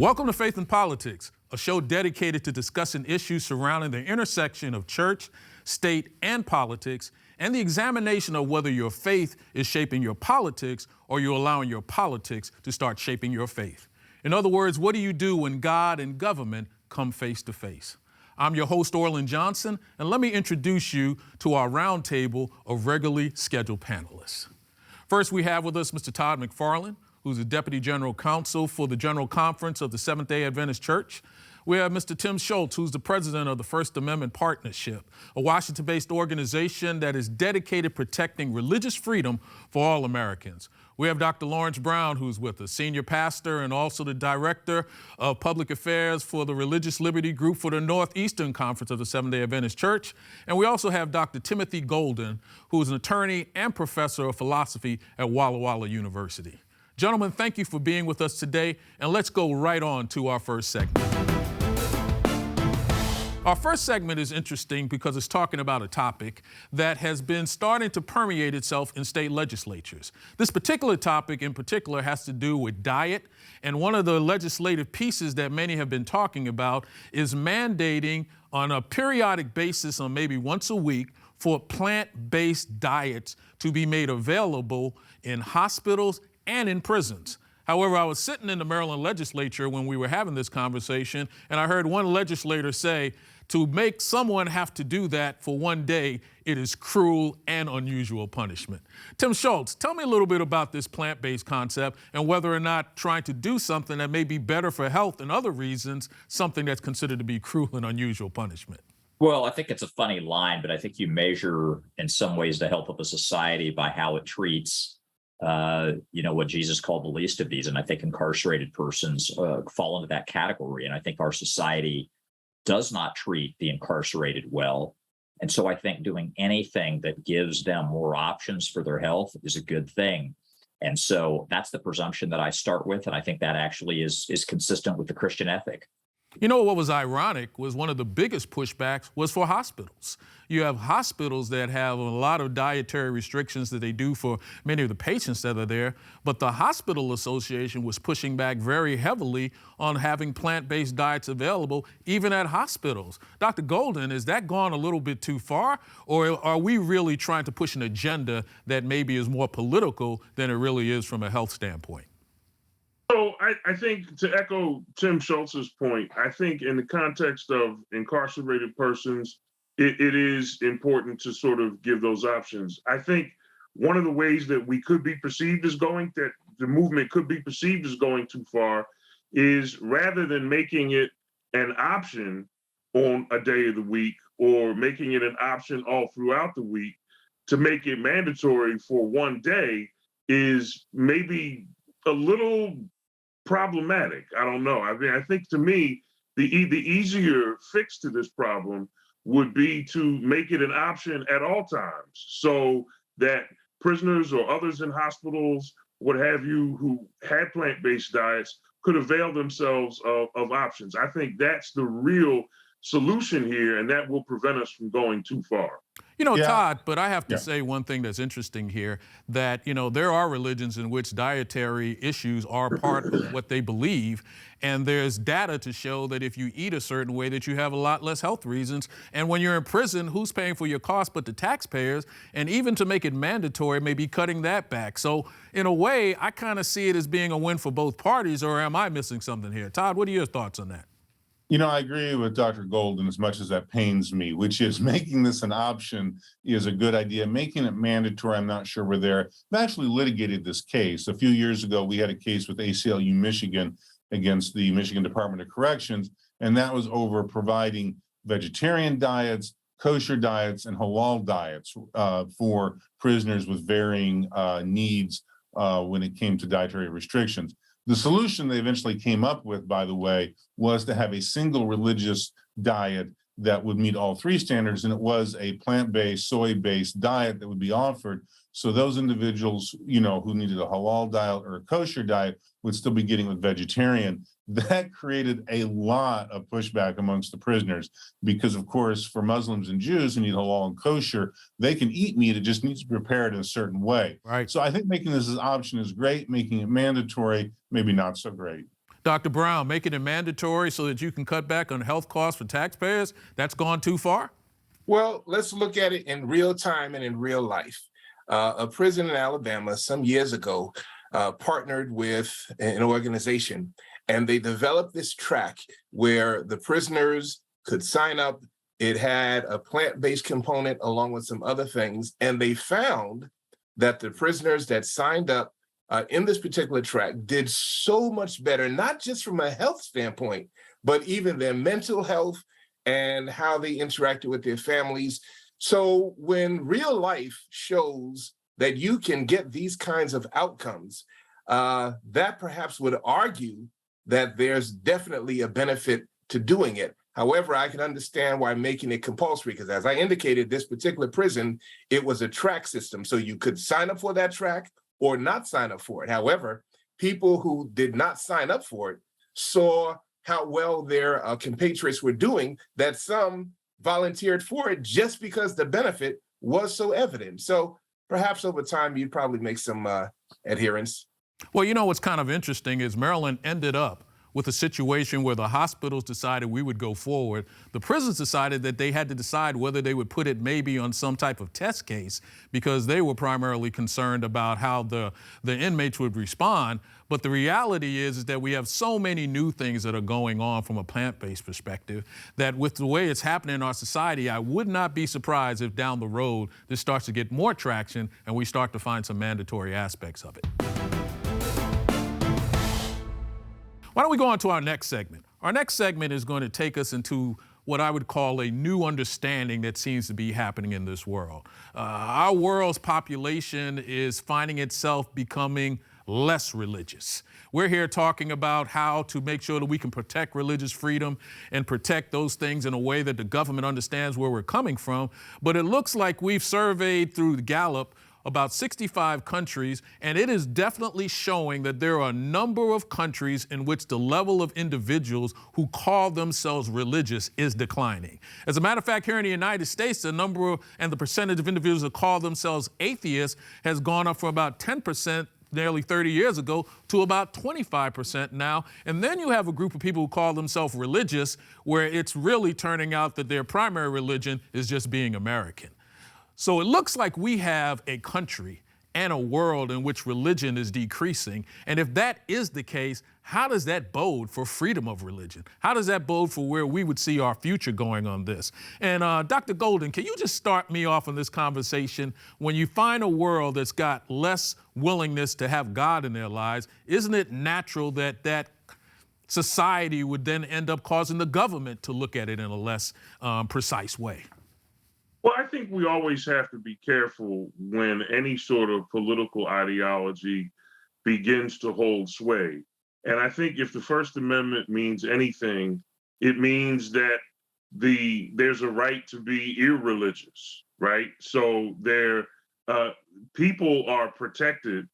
Welcome to Faith and Politics, a show dedicated to discussing issues surrounding the intersection of church, state, and politics, and the examination of whether your faith is shaping your politics or you're allowing your politics to start shaping your faith. In other words, what do you do when God and government come face to face? I'm your host, Orlin Johnson, and let me introduce you to our roundtable of regularly scheduled panelists. First, we have with us Mr. Todd McFarlane, who's the Deputy General Counsel for the General Conference of the Seventh-day Adventist Church. We have Mr. Tim Schultz, who's the president of the First Amendment Partnership, a Washington-based organization that is dedicated protecting religious freedom for all Americans. We have Dr. Lawrence Brown, who's with us, senior pastor and also the director of public affairs for the Religious Liberty Group for the Northeastern Conference of the Seventh-day Adventist Church. And we also have Dr. Timothy Golden, who is an attorney and professor of philosophy at Walla Walla University. Gentlemen, thank you for being with us today, and let's go right on to our first segment. Our first segment is interesting because it's talking about a topic that has been starting to permeate itself in state legislatures. This particular topic in particular has to do with diet, and one of the legislative pieces that many have been talking about is mandating on a periodic basis, on maybe once a week, for plant-based diets to be made available in hospitals and in prisons. However, I was sitting in the Maryland legislature when we were having this conversation, and I heard one legislator say, to make someone have to do that for one day, it is cruel and unusual punishment. Tim Schultz, tell me a little bit about this plant-based concept and whether or not trying to do something that may be better for health and other reasons, something that's considered to be cruel and unusual punishment. Well, I think it's a funny line, but I think you measure in some ways the health of a society by how it treats what Jesus called the least of these. And I think incarcerated persons fall into that category. And I think our society does not treat the incarcerated well. And so I think doing anything that gives them more options for their health is a good thing. And so that's the presumption that I start with. And I think that actually is consistent with the Christian ethic. You know, what was ironic was one of the biggest pushbacks was for hospitals. You have hospitals that have a lot of dietary restrictions that they do for many of the patients that are there, but the Hospital Association was pushing back very heavily on having plant-based diets available, even at hospitals. Dr. Golden, is that gone a little bit too far, or are we really trying to push an agenda that maybe is more political than it really is from a health standpoint? So I think, to echo Tim Schultz's point, I think in the context of incarcerated persons, it is important to sort of give those options. I think one of the ways that we could be perceived as that the movement could be perceived as going too far is rather than making it an option on a day of the week or making it an option all throughout the week, to make it mandatory for one day is maybe a little problematic. I don't know. I mean, I think to me, the easier fix to this problem would be to make it an option at all times so that prisoners or others in hospitals, what have you, who had plant-based diets could avail themselves of options. I think that's the real solution here, and that will prevent us from going too far. You know, Todd, but I have to say one thing that's interesting here, that, there are religions in which dietary issues are part of what they believe. And there's data to show that if you eat a certain way, that you have a lot less health reasons. And when you're in prison, who's paying for your costs but the taxpayers? And even to make it mandatory, maybe cutting that back. So in a way, I kind of see it as being a win for both parties, or am I missing something here? Todd, what are your thoughts on that? I agree with Dr. Golden, as much as that pains me, which is making this an option is a good idea. Making it mandatory, I'm not sure we're there. I've actually litigated this case. A few years ago, we had a case with ACLU Michigan against the Michigan Department of Corrections, and that was over providing vegetarian diets, kosher diets, and halal diets for prisoners with varying needs when it came to dietary restrictions. The solution they eventually came up with, by the way, was to have a single religious diet that would meet all three standards, and it was a plant-based, soy-based diet that would be offered. So those individuals, who needed a halal diet or a kosher diet would still be getting with vegetarian. That created a lot of pushback amongst the prisoners because, of course, for Muslims and Jews who need halal and kosher, they can eat meat. It just needs to be prepared in a certain way. Right. So I think making this an option is great. Making it mandatory, maybe not so great. Dr. Brown, making it mandatory so that you can cut back on health costs for taxpayers, that's gone too far? Well, let's look at it in real time and in real life. A prison in Alabama some years ago partnered with an organization, and they developed this track where the prisoners could sign up. It had a plant-based component along with some other things, and they found that the prisoners that signed up in this particular track did so much better, not just from a health standpoint, but even their mental health and how they interacted with their families. So when real life shows that you can get these kinds of outcomes, that perhaps would argue that there's definitely a benefit to doing it. However, I can understand why making it compulsory, because as I indicated, this particular prison, it was a track system. So you could sign up for that track or not sign up for it. However, people who did not sign up for it saw how well their compatriots were doing, that some volunteered for it just because the benefit was so evident. So perhaps over time, you'd probably make some adherence. Well, you know what's kind of interesting is Maryland ended up with a situation where the hospitals decided we would go forward. The prisons decided that they had to decide whether they would put it maybe on some type of test case because they were primarily concerned about how the inmates would respond. But the reality is that we have so many new things that are going on from a plant-based perspective that with the way it's happening in our society, I would not be surprised if down the road this starts to get more traction and we start to find some mandatory aspects of it. Why don't we go on to our next segment? Our next segment is going to take us into what I would call a new understanding that seems to be happening in this world. Our world's population is finding itself becoming less religious. We're here talking about how to make sure that we can protect religious freedom and protect those things in a way that the government understands where we're coming from. But it looks like we've surveyed through Gallup about 65 countries, and it is definitely showing that there are a number of countries in which the level of individuals who call themselves religious is declining. As a matter of fact, here in the United States, the number and the percentage of individuals that call themselves atheists has gone up from about 10% nearly 30 years ago to about 25% now. And then you have a group of people who call themselves religious, where it's really turning out that their primary religion is just being American. So it looks like we have a country and a world in which religion is decreasing. And if that is the case, how does that bode for freedom of religion? How does that bode for where we would see our future going on this? And Dr. Golden, can you just start me off on this conversation? When you find a world that's got less willingness to have God in their lives, isn't it natural that that society would then end up causing the government to look at it in a less precise way? Well, I think we always have to be careful when any sort of political ideology begins to hold sway. And I think if the First Amendment means anything, it means that there's a right to be irreligious, right? So people are protected.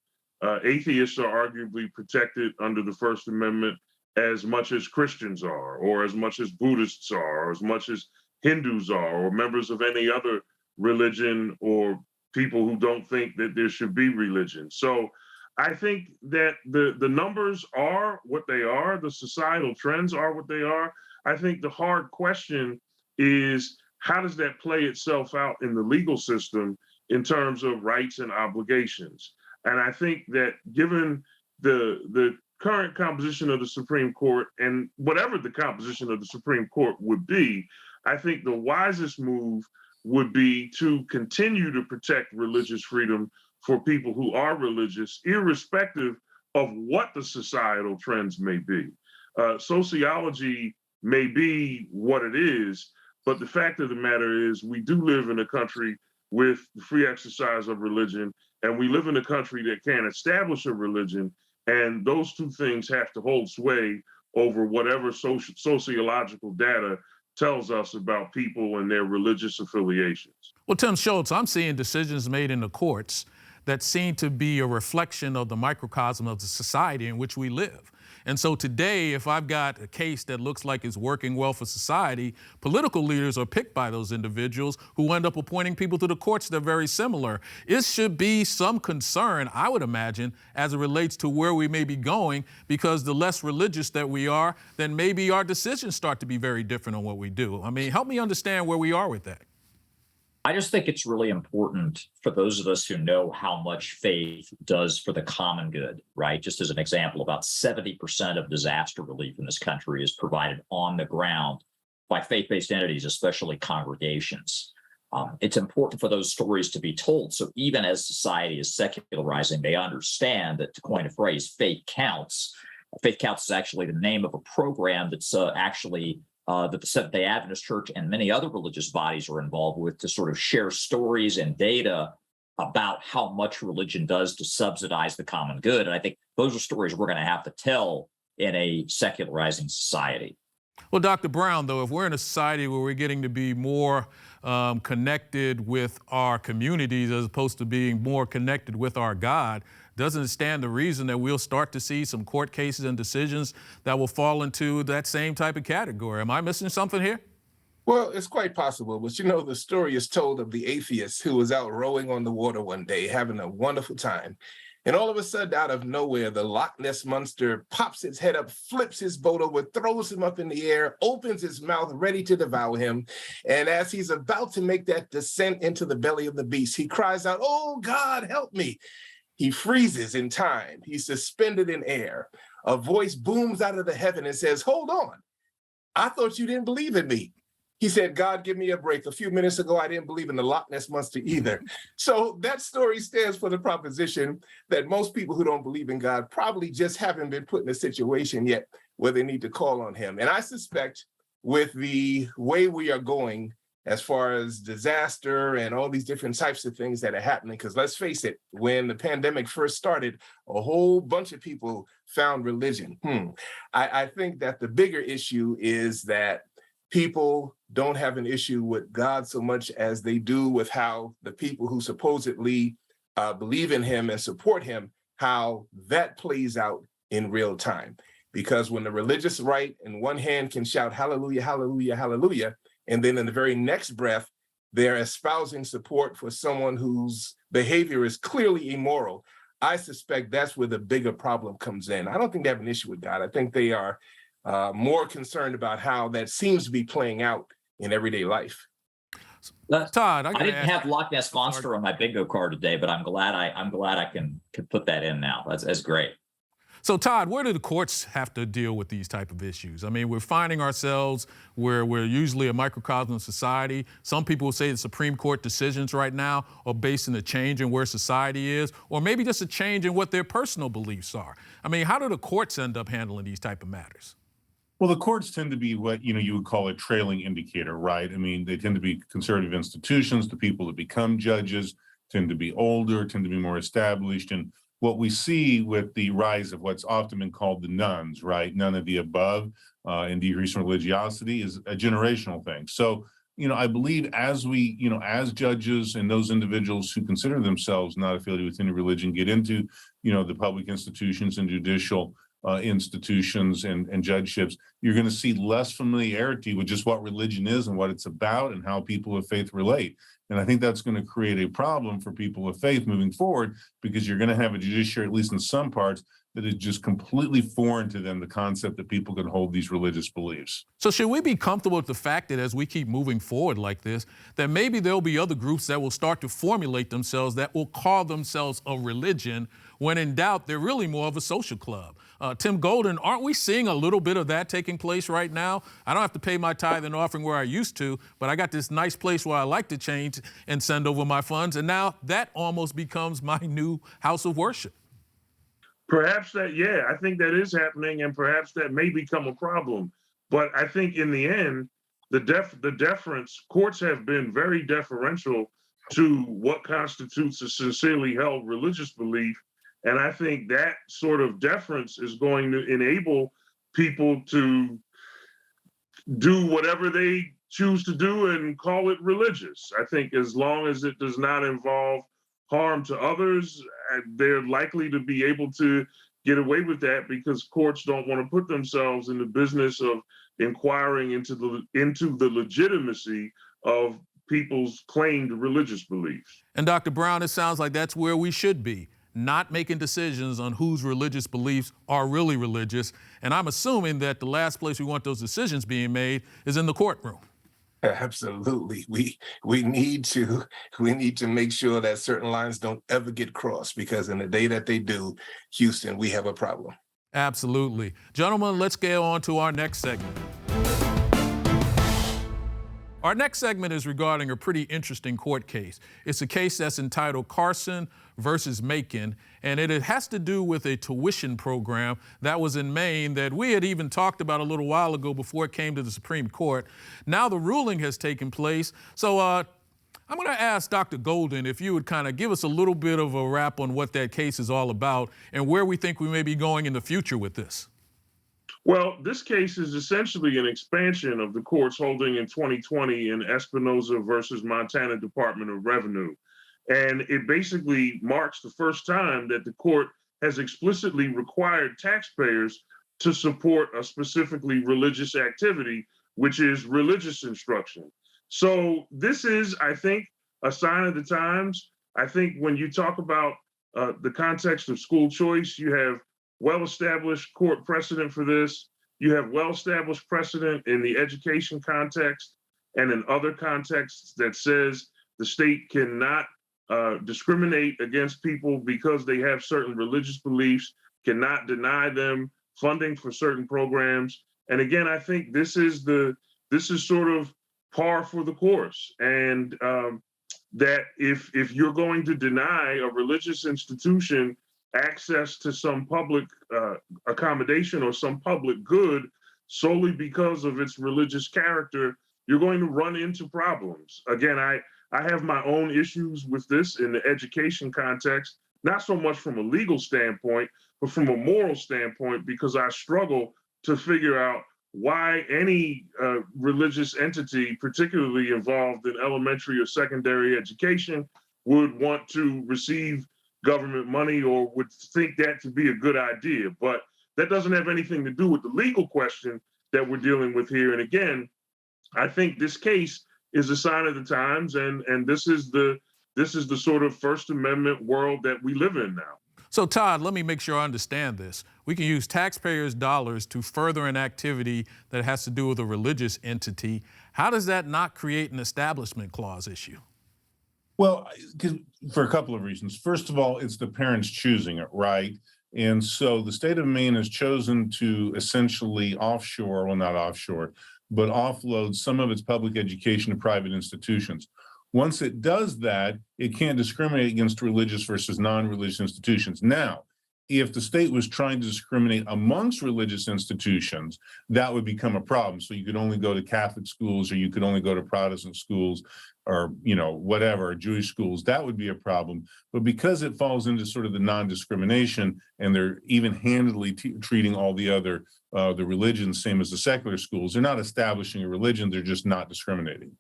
Atheists are arguably protected under the First Amendment as much as Christians are, or as much as Buddhists are, or as much as Hindus are, or members of any other religion, or people who don't think that there should be religion. So I think that the numbers are what they are, the societal trends are what they are. I think the hard question is, how does that play itself out in the legal system in terms of rights and obligations? And I think that given the current composition of the Supreme Court, and whatever the composition of the Supreme Court would be, I think the wisest move would be to continue to protect religious freedom for people who are religious, irrespective of what the societal trends may be. Sociology may be what it is, but the fact of the matter is we do live in a country with the free exercise of religion, and we live in a country that can establish a religion, and those two things have to hold sway over whatever sociological data tells us about people and their religious affiliations. Well, Tim Schultz, I'm seeing decisions made in the courts that seem to be a reflection of the microcosm of the society in which we live. And so today, if I've got a case that looks like it's working well for society, political leaders are picked by those individuals who end up appointing people to the courts that are very similar. It should be some concern, I would imagine, as it relates to where we may be going, because the less religious that we are, then maybe our decisions start to be very different on what we do. I mean, help me understand where we are with that. I just think it's really important for those of us who know how much faith does for the common good, right? Just as an example, about 70% of disaster relief in this country is provided on the ground by faith-based entities, especially congregations. It's important for those stories to be told. So even as society is secularizing, they understand that, to coin a phrase, faith counts. Faith Counts is actually the name of a program that's that the Seventh-day Adventist Church and many other religious bodies are involved with, to sort of share stories and data about how much religion does to subsidize the common good. And I think those are stories we're going to have to tell in a secularizing society. Well, Dr. Brown, though, if we're in a society where we're getting to be more connected with our communities as opposed to being more connected with our God, doesn't it stand to reason that we'll start to see some court cases and decisions that will fall into that same type of category? Am I missing something here? Well, it's quite possible, but the story is told of the atheist who was out rowing on the water one day, having a wonderful time. And all of a sudden, out of nowhere, the Loch Ness Monster pops its head up, flips his boat over, throws him up in the air, opens his mouth, ready to devour him. And as he's about to make that descent into the belly of the beast, he cries out, "Oh, God, help me." He freezes in time. He's suspended in air. A voice booms out of the heaven and says, "Hold on. I thought you didn't believe in me." He said, "God, give me a break. A few minutes ago, I didn't believe in the Loch Ness Monster either." So that story stands for the proposition that most people who don't believe in God probably just haven't been put in a situation yet where they need to call on him. And I suspect with the way we are going, as far as disaster and all these different types of things that are happening, because let's face it, when the pandemic first started, a whole bunch of people found religion. I think that the bigger issue is that people don't have an issue with God so much as they do with how the people who supposedly believe in him and support him, how that plays out in real time. Because when the religious right in one hand can shout hallelujah, hallelujah, hallelujah, and then in the very next breath, they're espousing support for someone whose behavior is clearly immoral, I suspect that's where the bigger problem comes in. I don't think they have an issue with God. I think they are more concerned about how that seems to be playing out in everyday life. Todd, I didn't have Loch Ness Monster on my bingo card today, but I'm glad I can put that in now. That's great. So, Todd, where do the courts have to deal with these type of issues? I mean, we're finding ourselves where we're usually a microcosm of society. Some people will say the Supreme Court decisions right now are based on a change in where society is, or maybe just a change in what their personal beliefs are. I mean, how do the courts end up handling these type of matters? Well, the courts tend to be what, you would call a trailing indicator, right? I mean, they tend to be conservative institutions. The people that become judges tend to be older, tend to be more established. And what we see with the rise of what's often been called the nuns, right? None of the above, and decrease in religiosity is a generational thing. So, I believe as we, as judges and those individuals who consider themselves not affiliated with any religion get into, the public institutions and judicial institutions and judgeships, you're going to see less familiarity with just what religion is and what it's about and how people of faith relate. And I think that's going to create a problem for people of faith moving forward, because you're going to have a judiciary, at least in some parts, that is just completely foreign to them, the concept that people can hold these religious beliefs. So should we be comfortable with the fact that as we keep moving forward like this, that maybe there'll be other groups that will start to formulate themselves that will call themselves a religion, when in doubt, they're really more of a social club? Tim Golden, aren't we seeing a little bit of that taking place right now? I don't have to pay my tithe and offering where I used to, but I got this nice place where I like to change and send over my funds, and now that almost becomes my new house of worship. Perhaps I think that is happening, and perhaps that may become a problem. But I think in the end, the deference, courts have been very deferential to what constitutes a sincerely held religious belief. And I think that sort of deference is going to enable people to do whatever they choose to do and call it religious. I think as long as it does not involve harm to others, they're likely to be able to get away with that because courts don't want to put themselves in the business of inquiring into the legitimacy of people's claimed religious beliefs. And Dr. Brown, it sounds like that's where we should be, not making decisions on whose religious beliefs are really religious. And I'm assuming that the last place we want those decisions being made is in the courtroom. Absolutely. We need to make sure that certain lines don't ever get crossed, because in the day that they do, Houston, we have a problem. Absolutely. Gentlemen, let's get on to our next segment. Our next segment is regarding a pretty interesting court case. It's a case that's entitled Carson versus Makin, and it has to do with a tuition program that was in Maine that we had even talked about a little while ago before it came to the Supreme Court. Now the ruling has taken place. So I'm going to ask Dr. Golden if you would kind of give us a little bit of a wrap on what that case is all about and where we think we may be going in the future with this. Well, this case is essentially an expansion of the court's holding in 2020 in Espinoza versus Montana Department of Revenue. And it basically marks the first time that the court has explicitly required taxpayers to support a specifically religious activity, which is religious instruction. So this is, I think, a sign of the times. I think when you talk about the context of school choice, you have well-established court precedent for this. You have well-established precedent in the education context and in other contexts that says the state cannot discriminate against people because they have certain religious beliefs, cannot deny them funding for certain programs. And again, I think this is sort of par for the course. And that if you're going to deny a religious institution access to some public accommodation or some public good solely because of its religious character, you're going to run into problems. Again, I have my own issues with this in the education context, not so much from a legal standpoint, but from a moral standpoint, because I struggle to figure out why any religious entity, particularly involved in elementary or secondary education, would want to receive government money or would think that to be a good idea. But that doesn't have anything to do with the legal question that we're dealing with here. And again, I think this case is a sign of the times, and this is the sort of First Amendment world that we live in now. So Todd, let me make sure I understand this. We can use taxpayers' dollars to further an activity that has to do with a religious entity. How does that not create an establishment clause issue? Well, for a couple of reasons. First of all, it's the parents choosing it, right? And so the state of Maine has chosen to essentially offshore, well, not offshore, but offload some of its public education to private institutions. Once it does that, it can't discriminate against religious versus non-religious institutions. Now, if the state was trying to discriminate amongst religious institutions, that would become a problem. So you could only go to Catholic schools, or you could only go to Protestant schools, or whatever, Jewish schools. That would be a problem. But because it falls into sort of the non-discrimination, and they're even-handedly treating all the other the religions same as the secular schools, they're not establishing a religion. They're just not discriminating.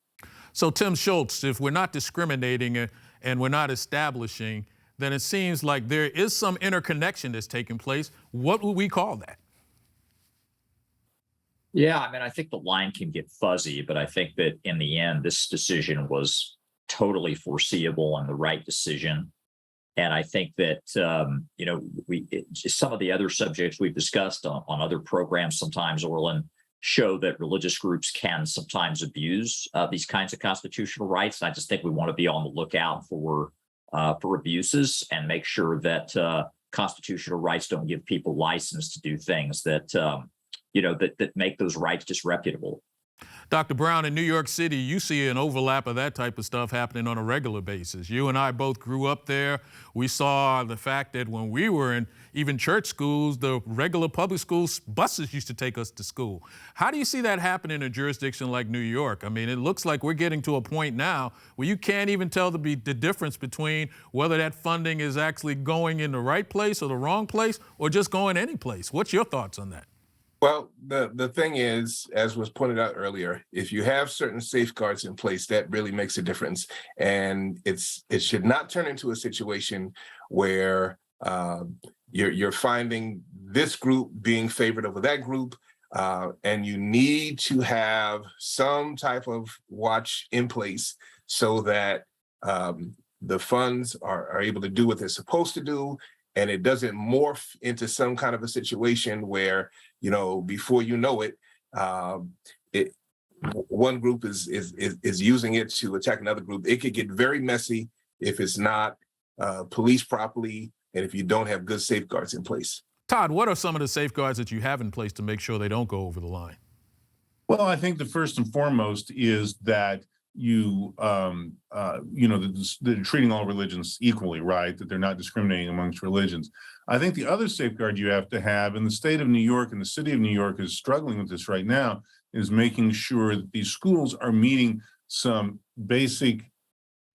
So Tim Schultz, if we're not discriminating and we're not establishing, then it seems like there is some interconnection that's taking place. What would we call that? Yeah, I mean, I think the line can get fuzzy, but I think that in the end, this decision was totally foreseeable and the right decision. And I think that, some of the other subjects we've discussed on other programs sometimes, Orlin, show that religious groups can sometimes abuse these kinds of constitutional rights. And I just think we want to be on the lookout for abuses and make sure that constitutional rights don't give people license to do things that make those rights disreputable. Dr. Brown, in New York City, you see an overlap of that type of stuff happening on a regular basis. You and I both grew up there. We saw the fact that when we were in even church schools, the regular public schools, buses used to take us to school. How do you see that happen in a jurisdiction like New York? I mean, it looks like we're getting to a point now where you can't even tell the difference between whether that funding is actually going in the right place or the wrong place or just going any place. What's your thoughts on that? Well, the thing is, as was pointed out earlier, if you have certain safeguards in place, that really makes a difference. And it should not turn into a situation where You're finding this group being favored over that group, and you need to have some type of watch in place so that the funds are able to do what they're supposed to do, and it doesn't morph into some kind of a situation where, before you know it, one group is using it to attack another group. It could get very messy if it's not policed properly and if you don't have good safeguards in place. Todd, what are some of the safeguards that you have in place to make sure they don't go over the line? Well, I think the first and foremost is that they're treating all religions equally, right? That they're not discriminating amongst religions. I think the other safeguard you have to have, and the state of New York and the city of New York is struggling with this right now, is making sure that these schools are meeting some basic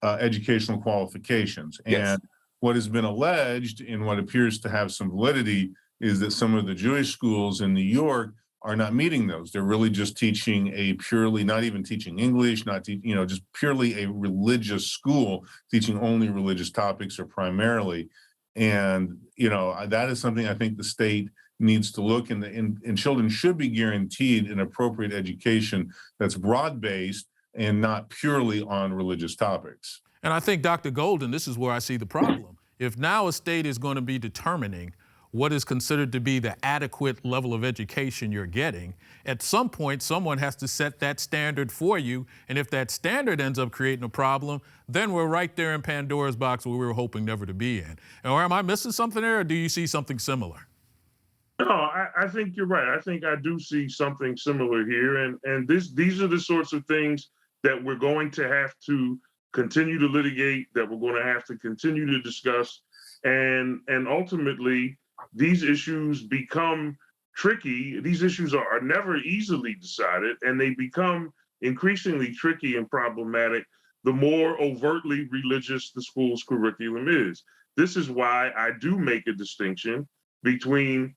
educational qualifications. Yes. And what has been alleged, and what appears to have some validity, is that some of the Jewish schools in New York are not meeting those. They're really just teaching not even teaching English, just purely a religious school, teaching only religious topics or primarily. And, that is something I think the state needs to look, and children should be guaranteed an appropriate education that's broad-based and not purely on religious topics. And I think, Dr. Golden, this is where I see the problem. If now a state is going to be determining what is considered to be the adequate level of education you're getting, at some point, someone has to set that standard for you. And if that standard ends up creating a problem, then we're right there in Pandora's box where we were hoping never to be in. Or am I missing something there, or do you see something similar? No, I think you're right. I think I do see something similar here. And these are the sorts of things that we're going to have to continue to litigate, that we're going to have to continue to discuss. And ultimately, these issues become tricky. These issues are never easily decided, and they become increasingly tricky and problematic the more overtly religious the school's curriculum is. This is why I do make a distinction between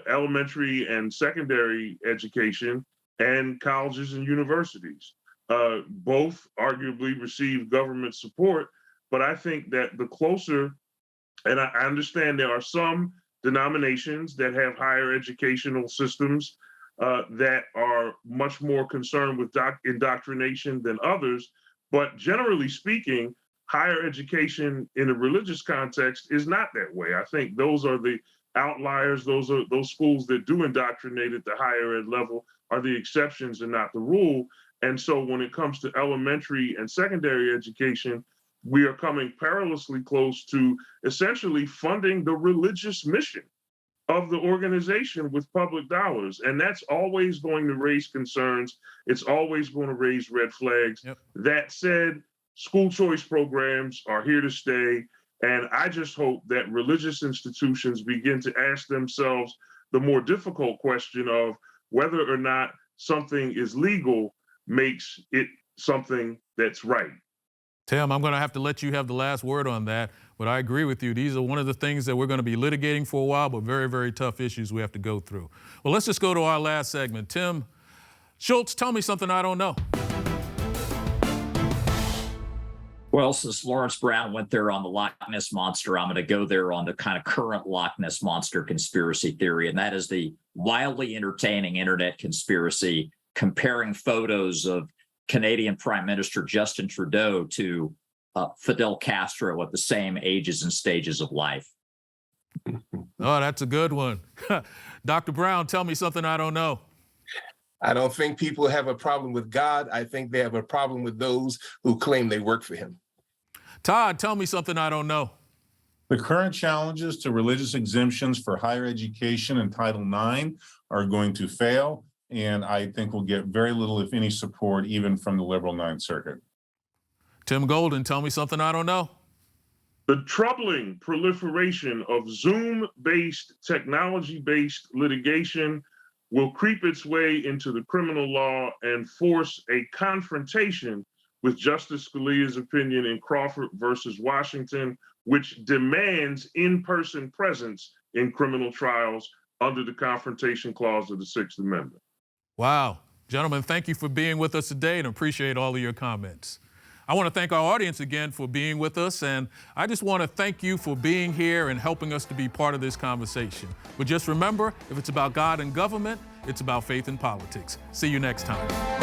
elementary and secondary education and colleges and universities. Both arguably receive government support, but I think that the closer, and I understand there are some denominations that have higher educational systems that are much more concerned with indoctrination than others, but generally speaking, higher education in a religious context is not that way. I think those are the outliers. Those schools that do indoctrinate at the higher ed level are the exceptions and not the rule. And so when it comes to elementary and secondary education, we are coming perilously close to essentially funding the religious mission of the organization with public dollars. And that's always going to raise concerns. It's always going to raise red flags. Yep. That said, school choice programs are here to stay. And I just hope that religious institutions begin to ask themselves the more difficult question of whether or not something is legal makes it something that's right. Tim, I'm going to have to let you have the last word on that, but I agree with you. These are one of the things that we're going to be litigating for a while, but very, very tough issues we have to go through. Well, let's just go to our last segment. Tim Schultz, tell me something I don't know. Well, since Lawrence Brown went there on the Loch Ness Monster, I'm going to go there on the kind of current Loch Ness Monster conspiracy theory, and that is the wildly entertaining internet conspiracy comparing photos of Canadian Prime Minister Justin Trudeau to Fidel Castro at the same ages and stages of life. Oh, that's a good one. Dr. Brown, tell me something I don't know. I don't think people have a problem with God. I think they have a problem with those who claim they work for him. Todd, tell me something I don't know. The current challenges to religious exemptions for higher education and Title IX are going to fail, and I think we'll get very little, if any, support even from the liberal Ninth Circuit. Tim Golden, tell me something I don't know. The troubling proliferation of Zoom-based, technology-based litigation will creep its way into the criminal law and force a confrontation with Justice Scalia's opinion in Crawford versus Washington, which demands in-person presence in criminal trials under the Confrontation Clause of the Sixth Amendment. Wow. Gentlemen, thank you for being with us today and appreciate all of your comments. I want to thank our audience again for being with us, and I just want to thank you for being here and helping us to be part of this conversation. But just remember, if it's about God and government, it's about faith and politics. See you next time.